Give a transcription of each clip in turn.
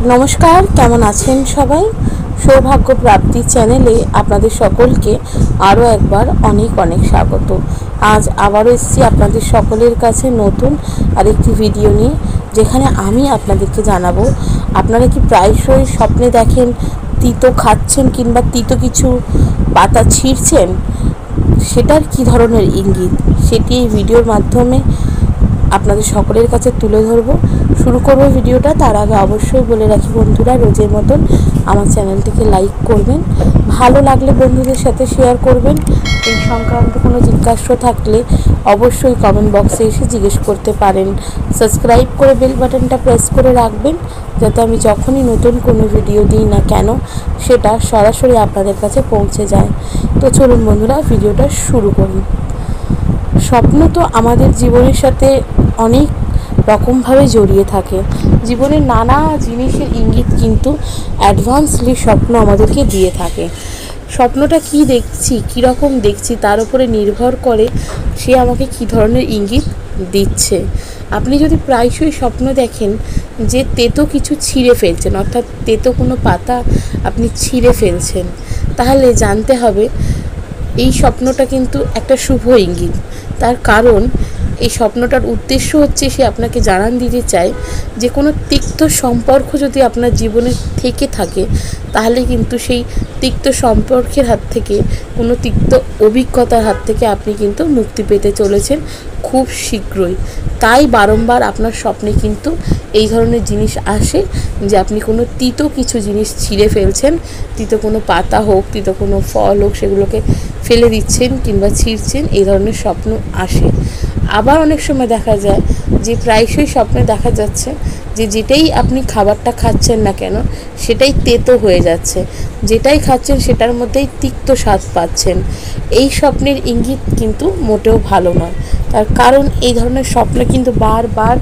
नमस्कार केमन आছেন सबाई सौभाग्य प्राप्ति चैनेले आपनादेर सकलके आरो एकबार अनेक अनेक स्वागत। आज आबारो एसेछि आपनादेर सकलेर काछे नतून आरेकटी भिडियो निये जेखाने आमी आपनादेरके जानाबो आपनारा कि प्रायशई स्वप्ने देखें तीतो खाच्छेन किंबा तीतो किछु पाता छिड़छेन सेटार कि धरनेर इंगित सेटी एई भिडियोर माध्यमे आपनादेर सकलेर काछे तुले धरबो। शुरू करब भिडियोटा। तार आगे अवश्य बोले राखी बंधुरा रोजेर मतन आमार चैनलटिके लाइक करबेन, भालो लागले बंधुदेर साथे शेयर करबेन। এই সংক্রান্ত কোনো জিজ্ঞাসা থাকলে অবশ্যই কমেন্ট বক্সে এসে জিজ্ঞেস করতে পারেন। সাবস্ক্রাইব করে বেল বাটনটা প্রেস করে রাখবেন যাতে আমি যখনই নতুন কোনো ভিডিও দিই না কেন সেটা সরাসরি আপনাদের কাছে পৌঁছে যায়। তো চলুন বন্ধুরা ভিডিওটা শুরু করি। স্বপ্ন তো আমাদের জীবনের সাথে অনেক রকমভাবে জড়িয়ে থাকে। জীবনের নানা জিনিসের ইঙ্গিত কিন্তু অ্যাডভান্সলি স্বপ্ন আমাদেরকে দিয়ে থাকে। স্বপ্নটা কি দেখছি, কী রকম দেখছি তার উপরে নির্ভর করে সে আমাকে কী ধরনের ইঙ্গিত দিচ্ছে। আপনি যদি প্রায়শই স্বপ্ন দেখেন যে তেতো কিছু ছিঁড়ে ফেলছেন, অর্থাৎ তেতো কোনো পাতা আপনি ছিঁড়ে ফেলছেন, তাহলে জানতে হবে এই স্বপ্নটা কিন্তু একটা শুভ ইঙ্গিত। তার কারণ এই স্বপ্নটার উদ্দেশ্য হচ্ছে সে আপনাকে জানান দিতে চায় যে কোনো তিক্ত সম্পর্ক যদি আপনার জীবনে থেকে থাকে তাহলে কিন্তু সেই তিক্ত সম্পর্কের হাত থেকে, কোনো তিক্ত অভিজ্ঞতার হাত থেকে আপনি কিন্তু মুক্তি পেতে চলেছেন খুব শীঘ্রই। তাই বারংবার আপনার স্বপ্নে কিন্তু এই ধরনের জিনিস আসে যে আপনি কোনো তিতো কিছু জিনিস ছিঁড়ে ফেলছেন, তিতো কোনো পাতা হোক, তিতো কোনো ফল হোক, সেগুলোকে ফেলে দিচ্ছেন কিংবা ছিঁড়ছেন, এই ধরনের স্বপ্ন আসে। আবার অনেক সময় দেখা যায় যে প্রায়শই স্বপ্নে দেখা যাচ্ছে যে যেটাই আপনি খাবারটা খাচ্ছেন না কেন সেটাই তেতো হয়ে যাচ্ছে, যেটাই খাচ্ছেন সেটার মধ্যেই তিক্ত স্বাদ পাচ্ছেন। এই স্বপ্নের ইঙ্গিত কিন্তু মোটেও ভালো নয়। তার কারণ এই ধরনের স্বপ্ন কিন্তু বারবার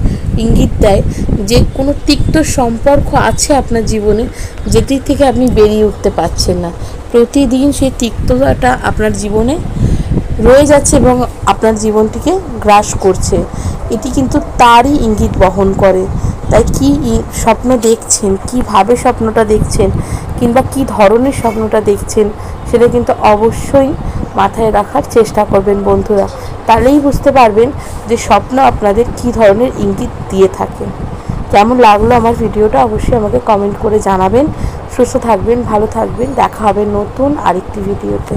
ইঙ্গিত দেয় যে কোনো তিক্ত সম্পর্ক আছে আপনার জীবনে, যেটির থেকে আপনি বেরিয়ে উঠতে পারছেন না। প্রতিদিন সেই তিক্ততাটা আপনার জীবনে রয়ে যাচ্ছে এবং আপনার জীবনটিকে গ্রাস করছে। এটি কিন্তু তারই ইঙ্গিত বহন করে। তাই কি স্বপ্ন দেখছেন, কিভাবে স্বপ্নটা দেখছেন কিংবা কি ধরনের স্বপ্নটা দেখছেন সেটা কিন্তু অবশ্যই মাথায় রাখার চেষ্টা করবেন বন্ধুরা। তাহলেই বুঝতে পারবেন যে স্বপ্ন আপনাদের কি ধরনের ইঙ্গিত দিয়ে থাকে। কেমন লাগলো আমার ভিডিওটা অবশ্যই আমাকে কমেন্ট করে জানাবেন। সুস্থ থাকবেন, ভালো থাকবেন, দেখা হবে নতুন আরেকটি ভিডিওতে।